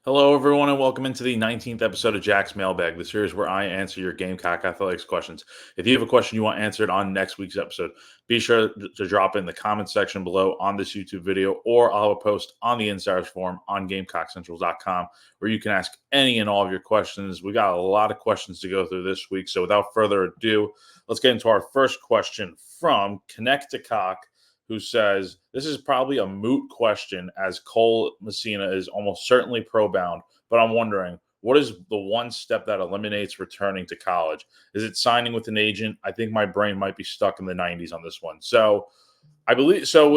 Hello, everyone, and welcome into the 19th episode of Jack's Mailbag, the series where I answer your Gamecock athletics questions. If you have a question you want answered on next week's episode, be sure to drop in the comment section below on this YouTube video, or I'll have a post on the Insiders Forum on GamecockCentral.com where you can ask any and all of your questions. We got a lot of questions to go through this week, so without further ado, let's get into our first question from Gamecock, who says, "This is probably a moot question as Cole Messina is almost certainly pro bound, but I'm wondering, what is the one step that eliminates returning to college? Is it signing with an agent? I think my brain might be stuck in the 90s on this one." So I believe so.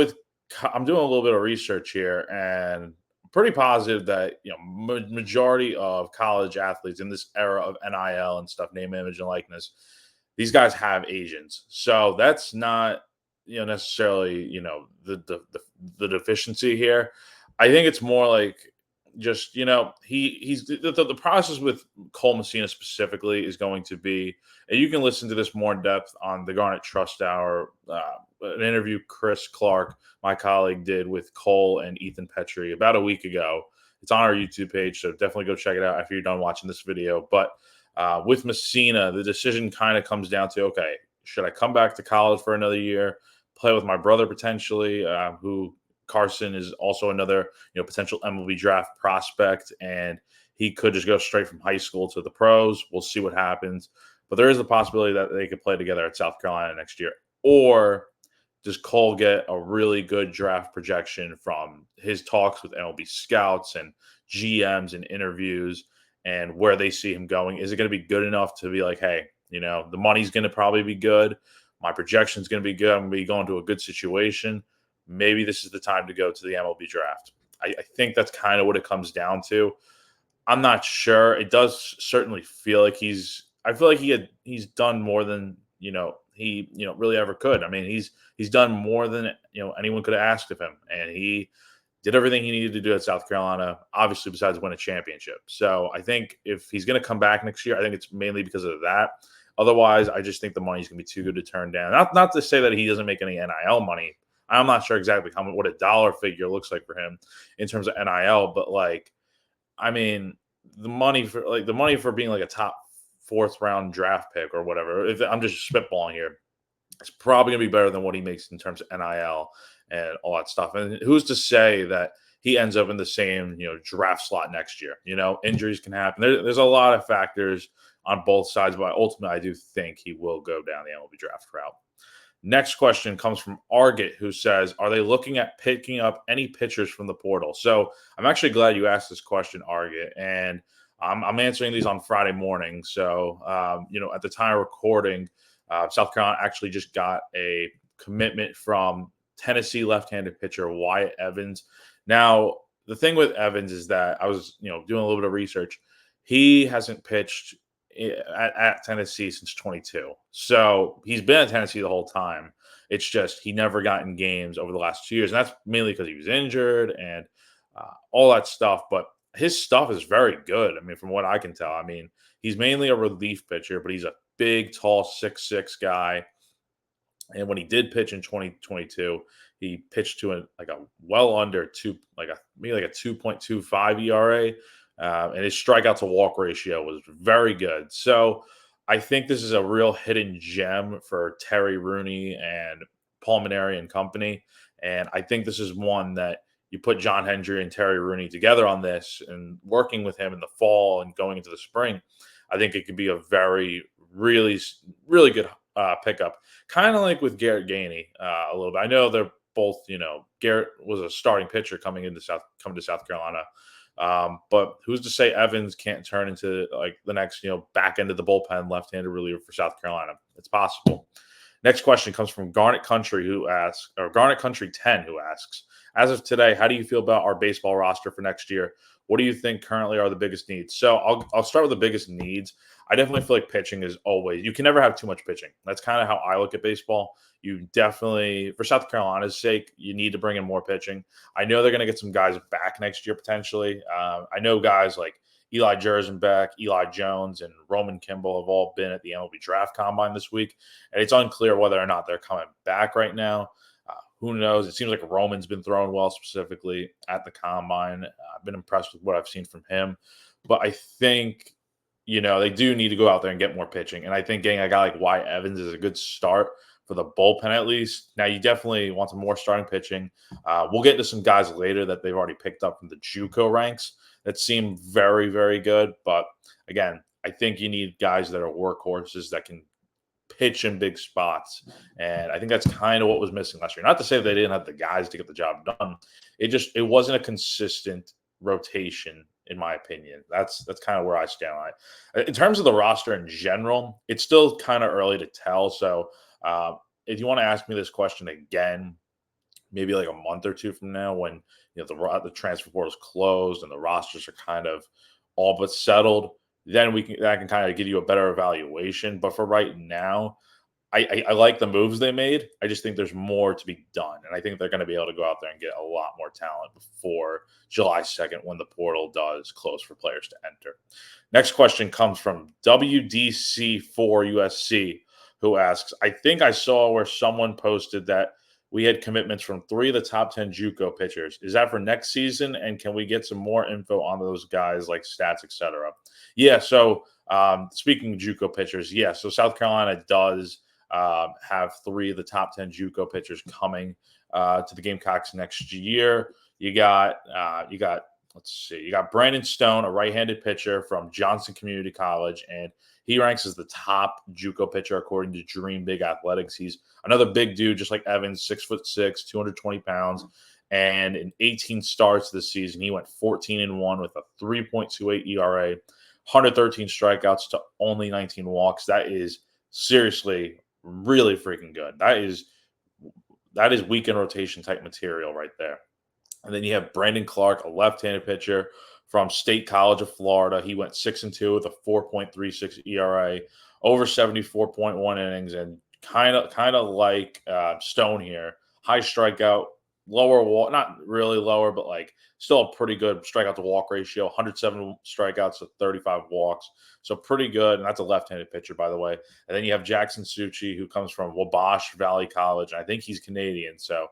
I'm doing a little bit of research here, and I'm pretty positive that majority of college athletes in this era of NIL and stuff, name, image, and likeness, these guys have agents. So that's not necessarily the deficiency here. I think it's more like just the process with Cole Messina specifically is going to be, and you can listen to this more in depth on the Garnet Trust Hour, an interview Chris Clark, my colleague, did with Cole and Ethan Petrie about a week ago. It's on our YouTube page, so definitely go check it out after you're done watching this video. But with Messina, the decision kind of comes down to, okay, should I come back to college for another year, play with my brother potentially, who Carson is also another potential MLB draft prospect, and he could just go straight from high school to the pros. We'll see what happens, but there is a possibility that they could play together at South Carolina next year. Or does Cole get a really good draft projection from his talks with MLB scouts and GMs and interviews and where they see him going? Is it going to be good enough to be like, hey, the money's going to probably be good. My projection is going to be good. I'm going to be going to a good situation. Maybe this is the time to go to the MLB draft. I think that's kind of what it comes down to. I'm not sure. It does certainly feel like I feel like he's done more than he really ever could. I mean, he's done more than anyone could have asked of him, and he did everything he needed to do at South Carolina, obviously besides win a championship. So I think if he's going to come back next year, I think it's mainly because of that. Otherwise, I just think the money's going to be too good to turn down. Not to say that he doesn't make any NIL money. I'm not sure exactly what a dollar figure looks like for him in terms of NIL, but I mean, the money for being like a top fourth round draft pick or whatever. If I'm just spitballing here, it's probably gonna be better than what he makes in terms of NIL and all that stuff. And who's to say that he ends up in the same draft slot next year? Injuries can happen. There's a lot of factors on both sides, but ultimately, I do think he will go down the MLB draft route. Next question comes from Argit, who says, "Are they looking at picking up any pitchers from the portal?" So I'm actually glad you asked this question, Argit, and I'm answering these on Friday morning. So at the time of recording, South Carolina actually just got a commitment from Tennessee left-handed pitcher Wyatt Evans. Now, the thing with Evans is that I was doing a little bit of research. He hasn't pitched at Tennessee since 22. So he's been at Tennessee the whole time. It's just he never got in games over the last 2 years. And that's mainly because he was injured and all that stuff. But his stuff is very good. I mean, from what I can tell, I mean, he's mainly a relief pitcher, but he's a big, tall, 6'6" guy. And when he did pitch in 2022, he pitched to a well under maybe like a 2.25 ERA. And his strikeout to walk ratio was very good. So I think this is a real hidden gem for Terry Rooney and Paul Maneri and company. And I think this is one that you put John Hendry and Terry Rooney together on this and working with him in the fall and going into the spring. I think it could be a very, really, really good pickup. Kind of like with Garrett Gainey a little bit. I know they're both, Garrett was a starting pitcher coming to South Carolina. But who's to say Evans can't turn into like the next, back end of the bullpen left-handed reliever for South Carolina? It's possible. Next question comes from Garnet Country, Garnet Country 10, who asks, "As of today, how do you feel about our baseball roster for next year? What do you think currently are the biggest needs?" So I'll start with the biggest needs. I definitely feel like pitching is always, you can never have too much pitching. That's kind of how I look at baseball. You definitely, for South Carolina's sake, you need to bring in more pitching. I know they're going to get some guys back next year potentially. I know guys like Eli Jersenbeck, Eli Jones, and Roman Kimball have all been at the MLB Draft Combine this week, and it's unclear whether or not they're coming back right now. Who knows? It seems like Roman's been throwing well specifically at the Combine. been impressed with what I've seen from him. But I think, they do need to go out there and get more pitching. And I think getting a guy like Wyatt Evans is a good start for the bullpen at least. Now, you definitely want some more starting pitching. We'll get to some guys later that they've already picked up from the JUCO ranks that seem very, very good. But again, I think you need guys that are workhorses that can pitch in big spots. And I think that's kind of what was missing last year. Not to say they didn't have the guys to get the job done. It wasn't a consistent rotation, in my opinion. That's kind of where I stand on it. In terms of the roster in general, it's still kind of early to tell. So if you want to ask me this question again, maybe like a month or two from now, when the transfer portal is closed and the rosters are kind of all but settled, then I can kind of give you a better evaluation. But for right now, I like the moves they made. I just think there's more to be done, and I think they're going to be able to go out there and get a lot more talent before July 2nd, when the portal does close for players to enter. Next question comes from WDC4USC, who asks, I think I saw where someone posted that we had commitments from 3 of the top 10 JUCO pitchers. Is that for next season? And can we get some more info on those guys, like stats, etc.? Yeah. So speaking of JUCO pitchers, yeah. So South Carolina does have 3 of the top 10 JUCO pitchers coming to the Gamecocks next year. You got let's see, you got Brandon Stone, a right-handed pitcher from Johnson Community College, and he ranks as the top JUCO pitcher according to Dream Big Athletics. He's another big dude, just like Evans, 6'6", 220 pounds. And in 18 starts this season, he went 14-1 with a 3.28 ERA, 113 strikeouts to only 19 walks. That is seriously really freaking good. That is weekend rotation type material right there. And then you have Brandon Clark, a left-handed pitcher from State College of Florida. He went 6-2 with a 4.36 ERA, over 74.1 innings, and kind of like Stone here, high strikeout, lower walk, not really lower, but like still a pretty good strikeout to walk ratio, 107 strikeouts to 35 walks. So pretty good. And that's a left-handed pitcher, by the way. And then you have Jackson Suchi, who comes from Wabash Valley College. And I think he's Canadian. So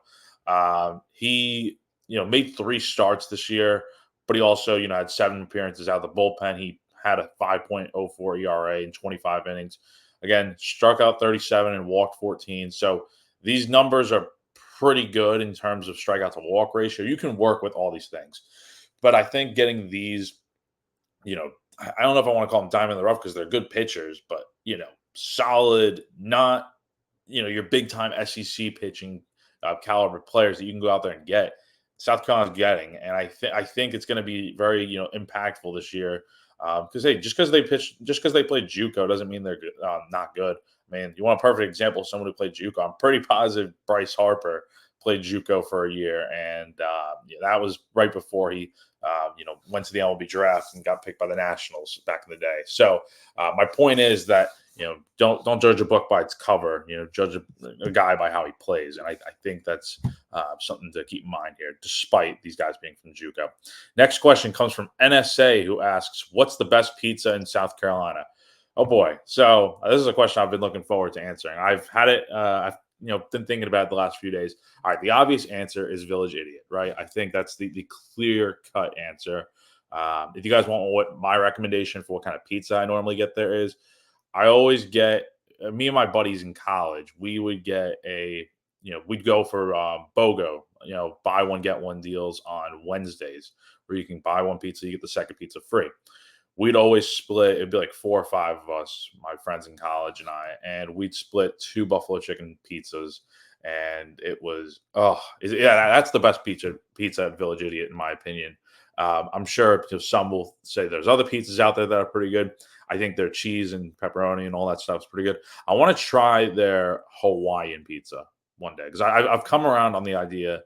he made 3 starts this year, but he also, had 7 appearances out of the bullpen. He had a 5.04 ERA in 25 innings. Again, struck out 37 and walked 14. So these numbers are pretty good in terms of strikeout to walk ratio. You can work with all these things. But I think getting these, I don't know if I want to call them diamond in the rough because they're good pitchers, but, solid, not, your big time SEC pitching caliber players that you can go out there and get. South Carolina's getting, and I think it's going to be very impactful this year. Because just because they played JUCO doesn't mean they're good, not good. I mean, you want a perfect example of someone who played JUCO? I'm pretty positive Bryce Harper played JUCO for a year, and that was right before he went to the MLB draft and got picked by the Nationals back in the day. So my point is that don't judge a book by its cover. Judge a guy by how he plays, and I think that's something to keep in mind here, despite these guys being from JUCO. Next question comes from NSA, who asks, "What's the best pizza in South Carolina?" Oh boy, so this is a question I've been looking forward to answering. I've had it. I've been thinking about it the last few days. All right, the obvious answer is Village Idiot, right? I think that's the clear cut answer. If you guys want what my recommendation for what kind of pizza I normally get there is, I always get me and my buddies in college. We would get we'd go for BOGO, buy one get one deals on Wednesdays, where you can buy one pizza, you get the second pizza free. We'd always split. It'd be like 4 or 5 of us, my friends in college and I, and we'd split 2 buffalo chicken pizzas. And it was, that's the best pizza at Village Idiot, in my opinion. I'm sure some will say there's other pizzas out there that are pretty good. I think their cheese and pepperoni and all that stuff is pretty good. I want to try their Hawaiian pizza one day, because I've come around on the idea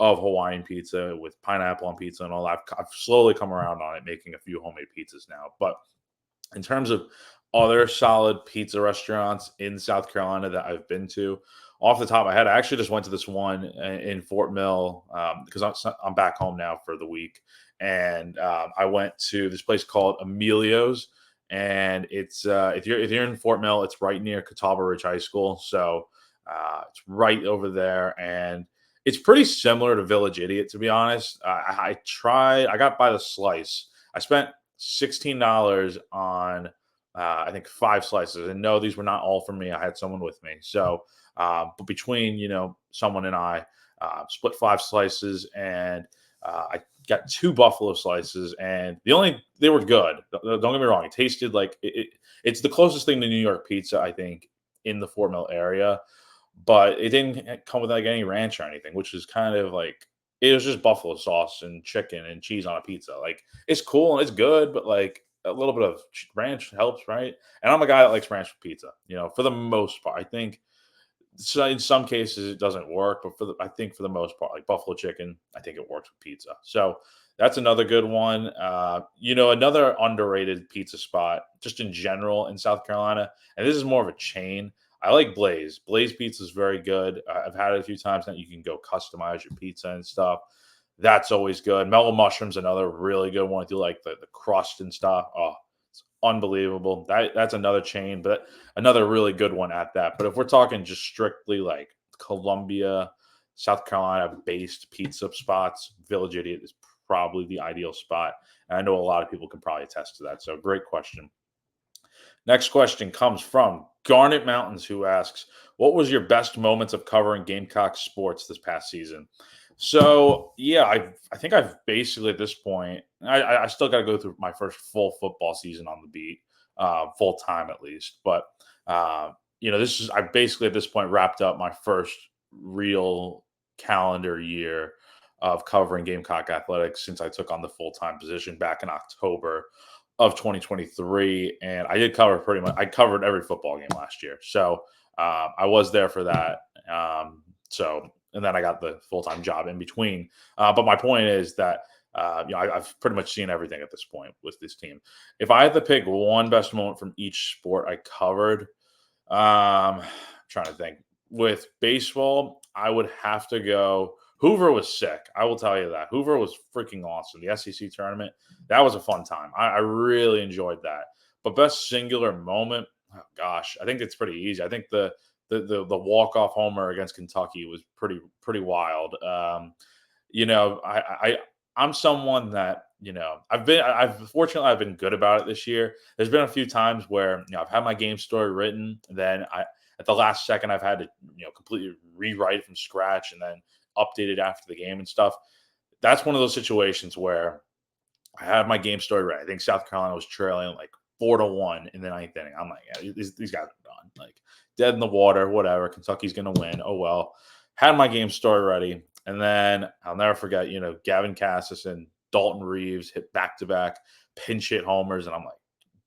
of Hawaiian pizza with pineapple on pizza and all that. I've slowly come around on it, making a few homemade pizzas now. But in terms of other solid pizza restaurants in South Carolina that I've been to, off the top of my head, I actually just went to this one in Fort Mill because I'm back home now for the week. And I went to this place called Emilio's. And it's if you're in Fort Mill, it's right near Catawba Ridge High School. So it's right over there. And It's pretty similar to Village Idiot, to be honest. I got by the slice. I spent $16 on I think 5 slices, and no, these were not all for me. I had someone with me, so but between someone and I split 5 slices, and I got 2 buffalo slices, and they were good. Don't get me wrong; it tasted like it's the closest thing to New York pizza, I think, in the 4 Mill area, but it didn't come with like any ranch or anything, which is kind of like it was just buffalo sauce and chicken and cheese on a pizza. Like it's cool and it's good, but like a little bit of ranch helps, right? And I'm a guy that likes ranch with pizza, for the most part. I think so in some cases it doesn't work, but I think for the most part, like buffalo chicken, I think it works with pizza. So that's another good one. Another underrated pizza spot, just in general in South Carolina, and this is more of a chain. I like Blaze. Blaze pizza is very good. I've had it a few times now. You can go customize your pizza and stuff. That's always good. Mellow Mushroom's another really good one. If you like the crust and stuff, oh, it's unbelievable. That's another chain, but another really good one at that. But if we're talking just strictly like Columbia, South Carolina based pizza spots, Village Idiot is probably the ideal spot. And I know a lot of people can probably attest to that. So great question. Next question comes from Garnet Mountains, who asks, "What was your best moments of covering Gamecock sports this past season?" So yeah, I think I've basically at this point, I still got to go through my first full football season on the beat, full time at least. But this is I basically at this point wrapped up my first real calendar year of covering Gamecock athletics since I took on the full time position back in October of 2023, and I did cover pretty much. I covered every football game last year, so I was there for that. And then I got the full time job in between. But my point is that I've pretty much seen everything at this point with this team. If I had to pick one best moment from each sport I covered, trying to think. With baseball, I would have to go. Hoover was sick. I will tell you that. Hoover was freaking awesome. The SEC tournament, that was a fun time. I really enjoyed that. But best singular moment, oh gosh, I think it's pretty easy. I think the walk off homer against Kentucky was pretty wild. I'm someone that I've been good about it this year. There's been a few times where I've had my game story written, and then at the last second I've had to completely rewrite it from scratch and then update it after the game and stuff. That's one of those situations where I had my game story right. I think South Carolina was trailing like 4-1 in the ninth inning. I'm like, yeah, these guys are done. Like dead in the water, whatever. Kentucky's gonna win. Oh well. Had my game story ready. And then I'll never forget, Gavin Cassis and Dalton Reeves hit back-to-back pinch hit homers. And I'm like,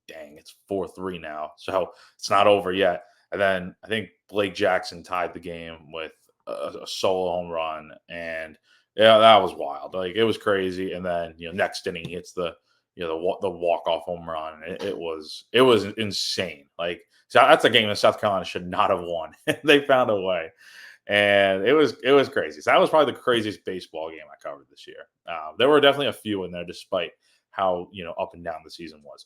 dang, it's 4-3 now. So it's not over yet. And then I think Blake Jackson tied the game with a solo home run. And yeah, that was wild. Like it was crazy. And then, next inning he hits the walk-off home run. It was insane. Like, so that's a game that South Carolina should not have won. They found a way. And it was crazy. So that was probably the craziest baseball game I covered this year. There were definitely a few in there, despite how up and down the season was.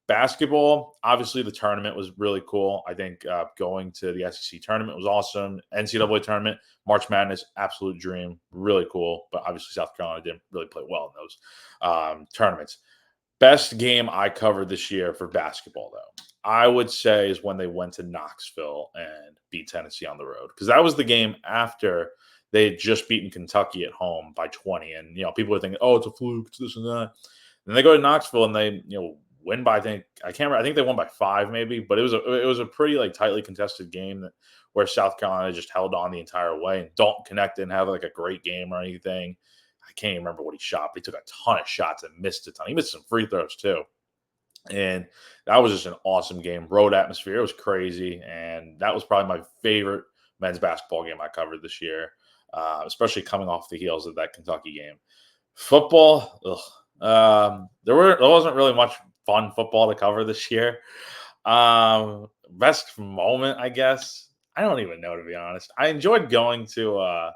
Basketball, obviously, the tournament was really cool. I think going to the SEC tournament was awesome. NCAA tournament, March Madness, absolute dream, really cool. But obviously, South Carolina didn't really play well in those tournaments. Best game I covered this year for basketball, though, I would say is when they went to Knoxville and beat Tennessee on the road, because that was the game after they had just beaten Kentucky at home by 20, and people were thinking, "Oh, it's a fluke, it's this and that." And they go to Knoxville and they win by I can't remember. I think they won by 5 maybe, but it was a pretty like tightly contested game where South Carolina just held on the entire way, and Dalton Connect didn't have like a great game or anything. I can't even remember what he shot. But he took a ton of shots and missed a ton. He missed some free throws too. And that was just an awesome game. Road atmosphere. It was crazy. And that was probably my favorite men's basketball game I covered this year, especially coming off the heels of that Kentucky game. Football, there wasn't really much fun football to cover this year. Best moment, I guess. I don't even know, to be honest. I enjoyed going to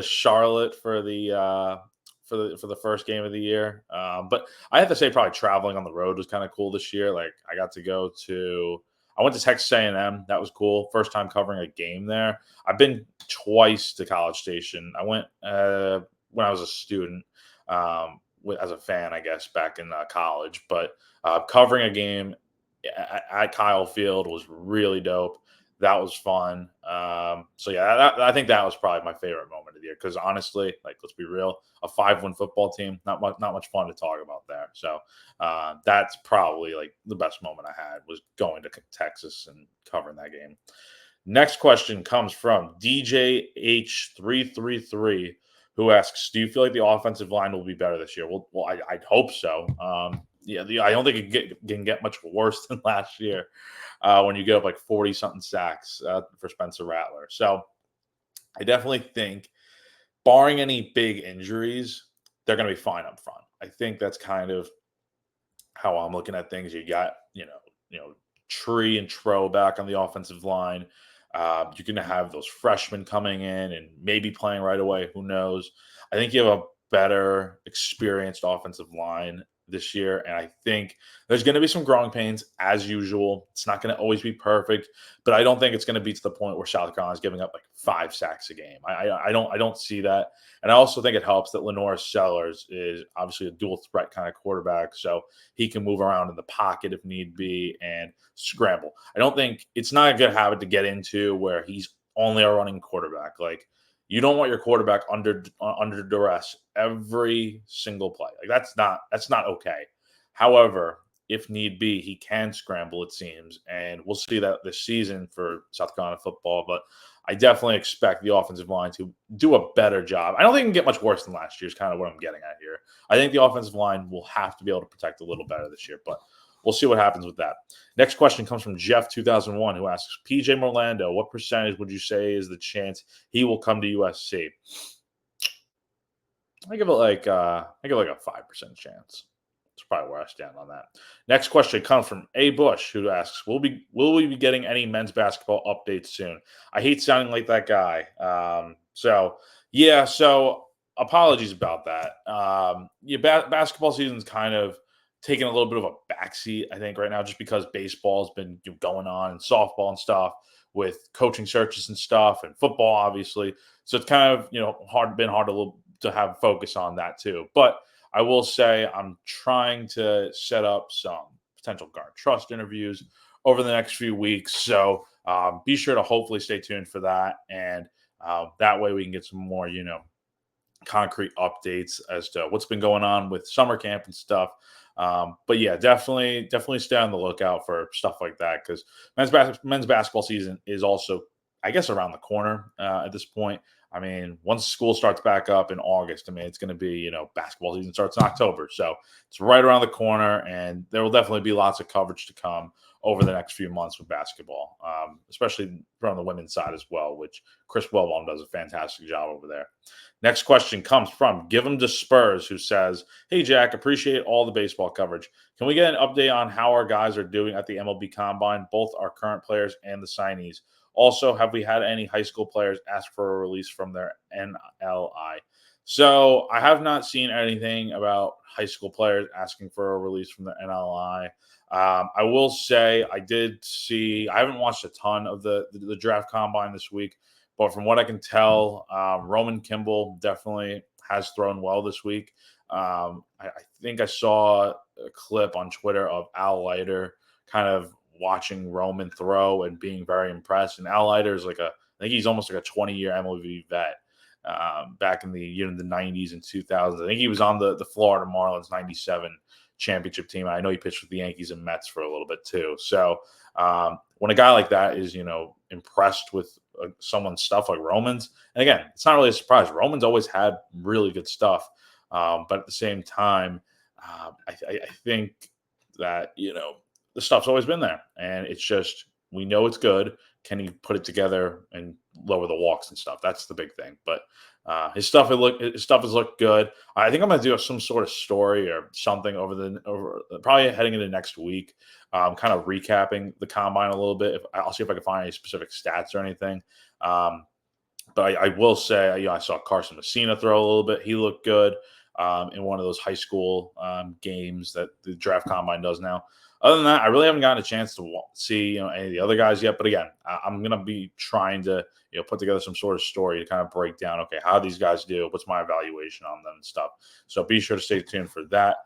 Charlotte for the first game of the year. But I have to say, probably traveling on the road was kind of cool this year. Like I got to go to, I went to Texas A&M. That was cool. First time covering a game there. I've been twice to College Station. I went when I was a student, as a fan, I guess, back in college. But covering a game at Kyle Field was really dope. That was fun. So yeah, I think that was probably my favorite moment of the year because honestly, like let's be real, a 5-win football team, not much fun to talk about there. So that's probably like the best moment I had was going to Texas and covering that game. Next question comes from DJH333, who asks, "Do you feel like the offensive line will be better this year?" Well, I'd hope so. Yeah, I don't think can get much worse than last year when you get up like 40 something sacks for Spencer Rattler. So I definitely think, barring any big injuries, they're going to be fine up front. I think that's kind of how I'm looking at things. You got Tree and Tro back on the offensive line. You're going to have those freshmen coming in and maybe playing right away. Who knows? I think you have a better, experienced offensive line this year, and I think there's going to be some growing pains as usual. It's not going to always be perfect, but I don't think it's going to be to the point where South Carolina is giving up like 5 sacks a game. I don't see that, and I also think it helps that Lenore Sellers is obviously a dual threat kind of quarterback, so he can move around in the pocket if need be and scramble. I don't think it's not a good habit to get into where he's only a running quarterback. Like you don't want your quarterback under duress every single play. Like that's not okay. However, if need be, he can scramble, it seems, and we'll see that this season for South Carolina football. But I definitely expect the offensive line to do a better job. I don't think it can get much worse than last year. Is kind of what I'm getting at here. I think the offensive line will have to be able to protect a little better this year, but we'll see what happens with that. Next question comes from Jeff 2001, who asks, PJ Morlando, what percentage would you say is the chance he will come to USC? I give it like a 5% chance. That's probably where I stand on that. Next question comes from A. Bush, who asks, "Will we be getting any men's basketball updates soon?" I hate sounding like that guy. So yeah, so apologies about that. Yeah, basketball season's kind of taking a little bit of a backseat, I think, right now, just because baseball's been going on and softball and stuff with coaching searches and stuff, and football, obviously. So it's kind of hard to have focus on that too, but I will say I'm trying to set up some potential guard trust interviews over the next few weeks. So be sure to hopefully stay tuned for that. And that way we can get some more, concrete updates as to what's been going on with summer camp and stuff. But yeah, definitely stay on the lookout for stuff like that because men's basketball season is also, I guess, around the corner at this point. I mean, once school starts back up in August, I mean, it's going to be, basketball season starts in October. So it's right around the corner, and there will definitely be lots of coverage to come over the next few months with basketball, especially from the women's side as well, which Chris Wellbaum does a fantastic job over there. Next question comes from Give 'em to Spurs, who says, "Hey, Jack, appreciate all the baseball coverage. Can we get an update on how our guys are doing at the MLB Combine, both our current players and the signees? Also, have we had any high school players ask for a release from their NLI?" So I have not seen anything about high school players asking for a release from the NLI. I will say I haven't watched a ton of the draft combine this week, but from what I can tell, Roman Kimball definitely has thrown well this week. I think I saw a clip on Twitter of Al Leiter kind of watching Roman throw and being very impressed. And Al Leiter is I think he's almost like a 20-year MLB vet. Back in the 90s and 2000s. I think he was on the Florida Marlins 97 championship team. I know he pitched with the Yankees and Mets for a little bit too. So when a guy like that is, impressed with someone's stuff like Roman's, and again, it's not really a surprise. Roman's always had really good stuff. But at the same time, I think that, the stuff's always been there. And it's just, we know it's good. Can he put it together and lower the walks and stuff? That's the big thing. But his stuff has looked good. I think I'm going to do some sort of story or something over probably heading into next week, kind of recapping the combine a little bit. I'll see if I can find any specific stats or anything. But I will say, I saw Carson Messina throw a little bit. He looked good. in one of those high school games that the draft combine does now. Other than that, I really haven't gotten a chance to see any of the other guys yet. But again, I'm gonna be trying to put together some sort of story to kind of break down, okay, how these guys do, what's my evaluation on them and stuff. So be sure to stay tuned for that.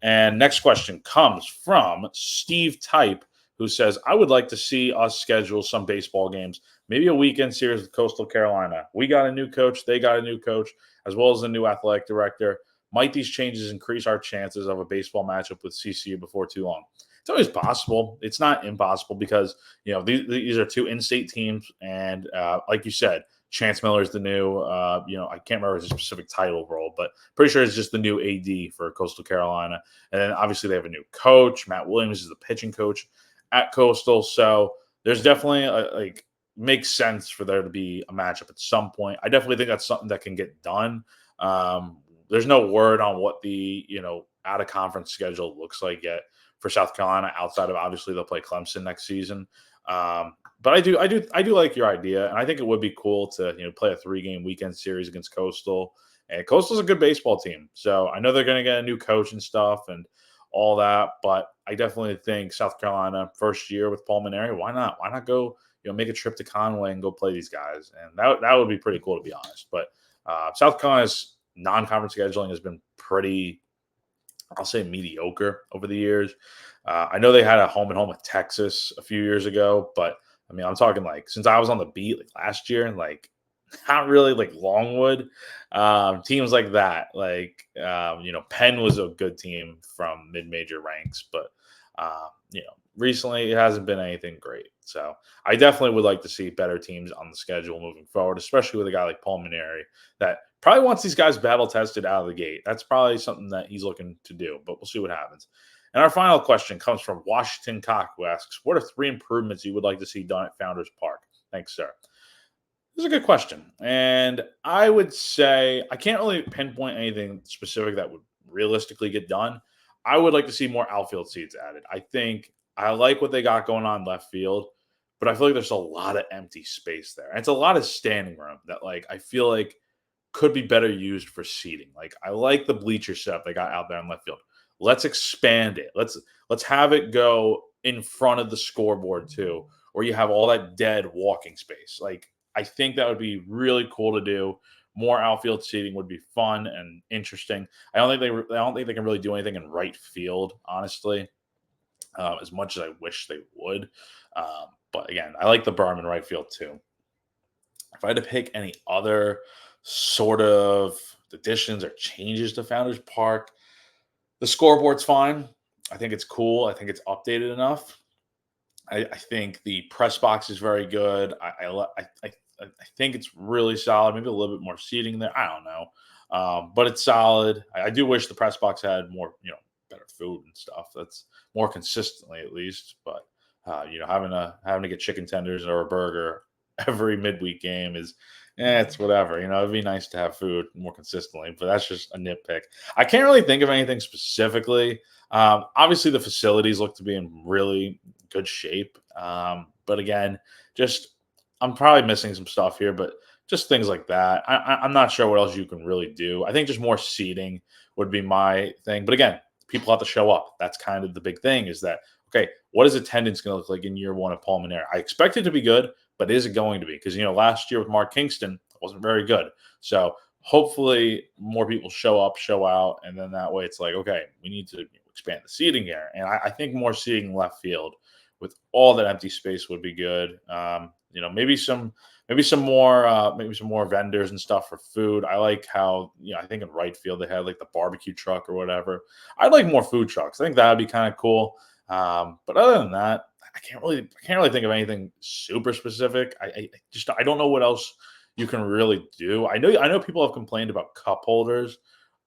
And next question comes from Steve Type, who says, I would like to see us schedule some baseball games, maybe a weekend series with Coastal Carolina. We got a new coach, they got a new coach, as well as a new athletic director. Might these changes increase our chances of a baseball matchup with CCU before too long? It's always possible. It's not impossible because these are two in-state teams, and like you said, Chance Miller is the new. I can't remember his specific title role, but pretty sure it's just the new AD for Coastal Carolina. And then obviously they have a new coach. Matt Williams is the pitching coach at Coastal, so there's definitely makes sense for there to be a matchup at some point. I definitely think that's something that can get done. There's no word on what the out of conference schedule looks like yet for South Carolina, outside of obviously they'll play Clemson next season. But I do like your idea, and I think it would be cool to play a 3-game weekend series against Coastal. And Coastal's a good baseball team, so I know they're going to get a new coach and stuff and all that. But I definitely think South Carolina first year with Paul Mainieri, why not? Why not go make a trip to Conway and go play these guys? And that would be pretty cool, to be honest. But South Carolina's non-conference scheduling has been pretty, I'll say, mediocre over the years. I know they had a home and home with Texas a few years ago, but I mean, I'm talking since I was on the beat last year, and not really Longwood, teams like that. Penn was a good team from mid-major ranks, but recently it hasn't been anything great. So I definitely would like to see better teams on the schedule moving forward, especially with a guy like Paul Mainieri that probably wants these guys battle tested out of the gate. That's probably something that he's looking to do, but we'll see what happens. And our final question comes from Washington Cock, who asks, what are 3 improvements you would like to see done at Founders Park? Thanks, sir. This is a good question. And I would say I can't really pinpoint anything specific that would realistically get done. I would like to see more outfield seats added. I think I like what they got going on left field, but I feel like there's a lot of empty space there. And it's a lot of standing room that I feel like could be better used for seating. I like the bleacher setup they got out there in left field. Let's expand it. Let's have it go in front of the scoreboard too, where you have all that dead walking space. I think that would be really cool to do. More outfield seating would be fun and interesting. I don't think they can really do anything in right field, honestly, as much as I wish they would. But again, I like the berm in right field too. If I had to pick any other sort of additions or changes to Founders Park, the scoreboard's fine. I think it's cool. I think it's updated enough. I think the press box is very good. I think it's really solid. Maybe a little bit more seating there. I don't know, but it's solid. I do wish the press box had more, better food and stuff. That's more consistently, at least. But having to get chicken tenders or a burger every midweek game is, it's whatever. It'd be nice to have food more consistently, but that's just a nitpick. I can't really think of anything specifically. Obviously, the facilities look to be in really good shape. But again, I'm probably missing some stuff here, but just things like that. I'm not sure what else you can really do. I think just more seating would be my thing. But again, people have to show up. That's kind of the big thing is that, okay, what is attendance going to look like in year 1 of Paul Mainieri? I expect it to be good, but is it going to be? Because, last year with Mark Kingston, it wasn't very good. So hopefully more people show up, show out, and then that way it's okay, we need to expand the seating here. And I think more seating left field with all that empty space would be good. Maybe some more vendors and stuff for food. I like how, I think in right field they had the barbecue truck or whatever. I'd like more food trucks. I think that would be kind of cool. But other than that, I can't really think of anything super specific. I don't know what else you can really do. I know people have complained about cup holders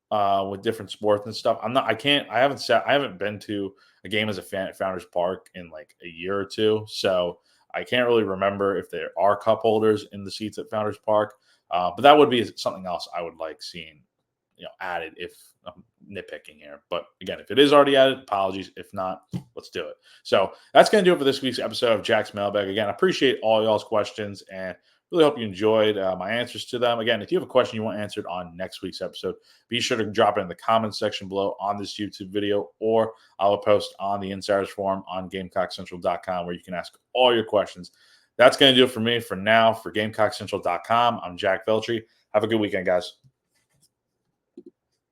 with different sports and stuff. I haven't been to a game as a fan at Founders Park in a year or two. So I can't really remember if there are cup holders in the seats at Founders Park. But that would be something else I would like seeing, added if I'm nitpicking here. But again, if it is already added, apologies. If not, let's do it. So that's going to do it for this week's episode of Jack's Mailbag. Again, I appreciate all y'all's questions and Really hope you enjoyed my answers to them. Again, if you have a question you want answered on next week's episode, be sure to drop it in the comments section below on this YouTube video, or I will post on the Insiders Forum on GamecockCentral.com where you can ask all your questions. That's going to do it for me for now. For GamecockCentral.com, I'm Jack Veltri. Have a good weekend, guys.